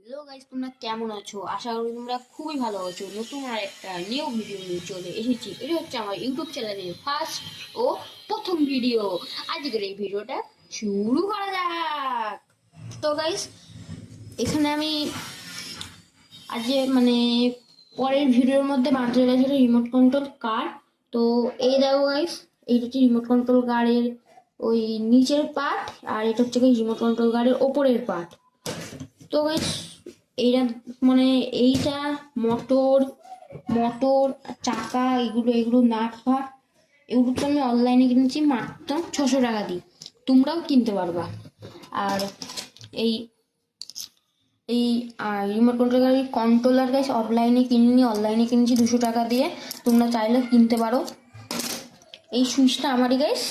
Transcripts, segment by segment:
Hello guys, তোমরা কেমন আছো? আশা করি তোমরা খুবই ভালো আছো। নতুন আর একটা নিউ ভিডিও নিয়ে চলে এসেছি। এটা হচ্ছে আমার ইউটিউব চ্যানেলের ফার্স্ট ও প্রথম ভিডিও। আজকের এই ভিডিওটা শুরু করা যাক। তো গাইস, এখানে আমি আজ পরের ভিডিওর মধ্যে বানাতে চলেছিল রিমোট কন্ট্রোল কার। তো এই দেখো গাইস, এইটা হচ্ছে রিমোট কন্ট্রোল কারের ওই নিচের পার্ট, আর এটা হচ্ছে রিমোট কন্ট্রোল কারের ওপরের পার্ট। তো গাইস, এইটা এইটা মোটর মোটর চাকা, এগুলো এগুলো নাট ফাট, এগুলো তো আমি অনলাইনে কিনেছি মাত্র 600 টাকা দিই। তোমরাও কিনতে পারবা। আর এই এই রিমোট কন্ট্রোলার কন্ট্রোলার গাইস অফলাইনে কিনিনি, অনলাইনে কিনেছি 200 টাকা দিয়ে। তোমরা চাইলে কিনতে পারো। এই সুইচটা আমারই গাইস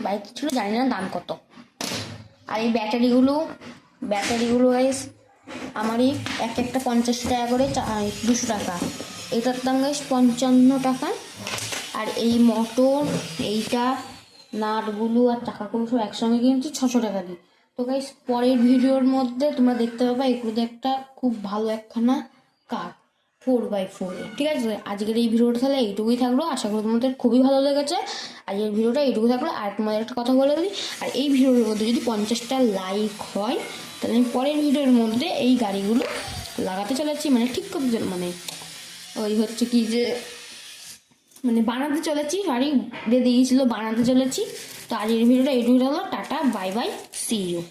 বাড়িতে ছিল, জানি না দাম কত। আর এই ব্যাটারিগুলো গাইস আমারই, একটা 50 টাকা করে, 200 টাকা। এটার দাম গাইস 55 টাকা। আর এই মোটর, এইটা নাটগুলো আর চাকাগুলো সব একসঙ্গে কিনছি 600 টাকা দিই। তো গাইস, পরের ভিডিওর মধ্যে তোমরা দেখতে পাবে এগুলোতে একটা খুব ভালো একখানা কার 4x4। ঠিক আছে, আজকের এই ভিডিওটা তাহলে এইটুকুই থাকলো। আশা করি তোমাদের খুবই ভালো লেগেছে। আজকের ভিডিওটা এইটুকু থাকলো। আর তোমাদের একটা কথা বলে দিই, আর এই ভিডিওর মধ্যে যদি 50টা লাইক হয়, তাহলে আমি পরের ভিডিওর মধ্যে এই গাড়িগুলো লাগাতে চলেছি, ঠিক করতে ওই হচ্ছে কি যে বানাতে চলেছি, গাড়ি দিয়ে দিয়েছিল বানাতে চলেছি। তো আজকের ভিডিওটা এইটুকুই থাকলো। Tata, bye bye, see you.